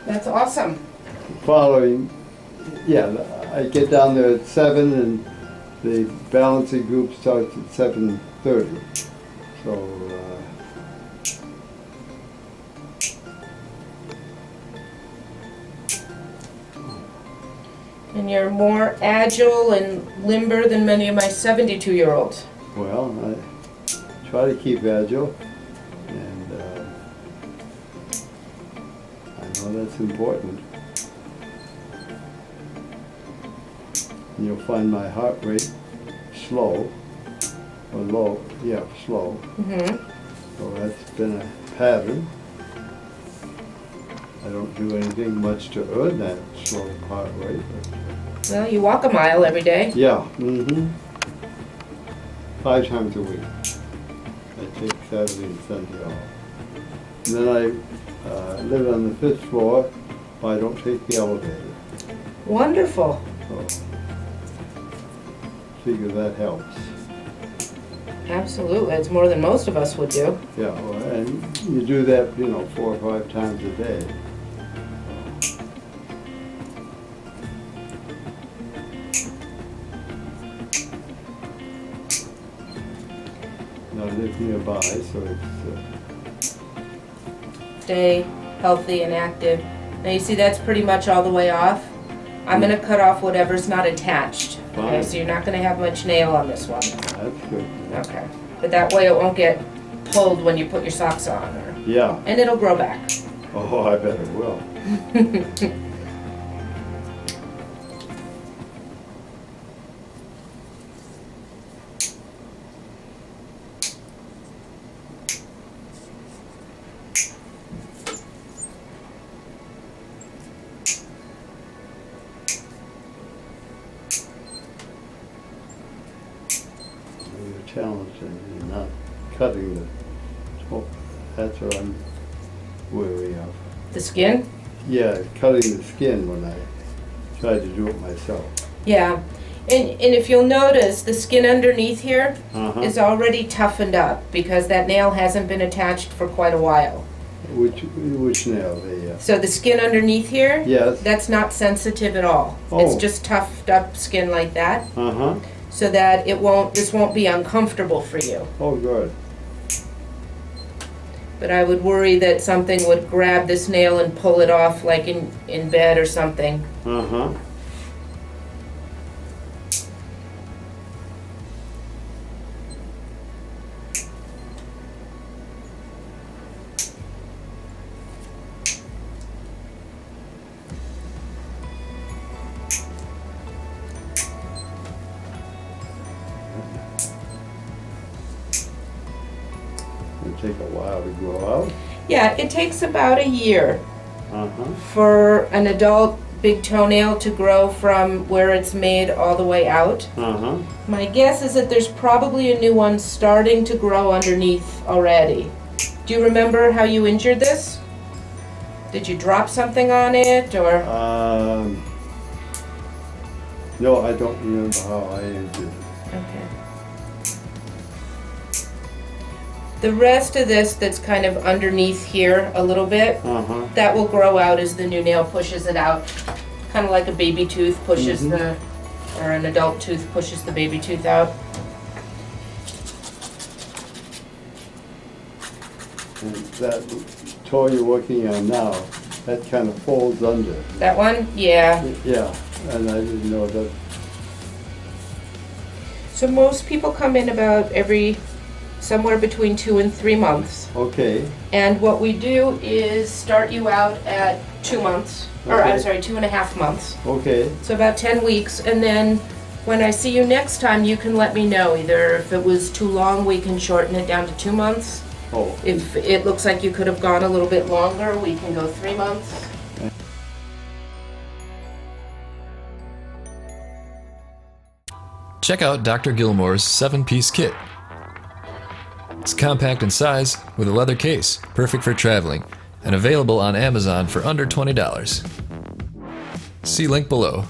That's awesome. Following, yeah, I get down there at 7 and the balancing group starts at 7:30. So, And you're more agile and limber than many of my 72-year-olds. well, I try to keep agile, and I know that's important. You'll find my heart rate slow, or low, yeah, slow. Mm-hmm. So that's been a pattern. I don't do anything much to earn that slow heart rate. Well, you walk a mile every day. Yeah, 5 times a week. I take Saturday and Sunday off. And then I live on the 5th floor, but I don't take the elevator. Wonderful. So, figure that helps. Absolutely. It's more than most of us would do. Yeah, well, and you do that, 4 or 5 times a day. I live nearby, so it's... Stay healthy and active. Now you see that's pretty much all the way off. I'm going to cut off whatever's not attached. Okay, Fine. so you're not going to have much nail on this one. That's good. Okay. But that way it won't get pulled when you put your socks on. Yeah. And it'll grow back. Oh, I bet it will. You're challenged in not cutting the top. That's what I'm wary of. The skin? Yeah, cutting the skin when I try to do it myself. Yeah. And if you'll notice, the skin underneath here is already toughened up because that nail hasn't been attached for quite a while. Which nail? So the skin underneath here, Yes. that's not sensitive at all. It's Oh. just toughed up skin like that, Uh-huh. so that this won't be uncomfortable for you. Oh, good. But I would worry that something would grab this nail and pull it off, like in bed or something. Uh-huh. It'll take a while to grow out. Yeah, it takes about a year Uh-huh. for an adult big toenail to grow from where it's made all the way out. Uh-huh. My guess is that there's probably a new one starting to grow underneath already. Do you remember how you injured this? Did you drop something on it, or? No, I don't remember how I injured it. Okay. The rest of this that's kind of underneath here a little bit, Uh-huh. that will grow out as the new nail pushes it out. Kind of like a baby tooth pushes or an adult tooth pushes the baby tooth out. And that toe you're working on now, that kind of folds under. That one? Yeah. Yeah, and I didn't know that. So most people come in about somewhere between 2 and 3 months. Okay. And what we do is start you out at 2 months, or I'm Okay. sorry, 2.5 months. Okay. So about 10 weeks, and then when I see you next time, you can let me know. Either if it was too long, we can shorten it down to 2 months. Oh. If it looks like you could have gone a little bit longer, we can go 3 months. Check out Dr. Gilmore's 7-piece kit. It's compact in size with a leather case, perfect for traveling, and available on Amazon for under $20. See link below.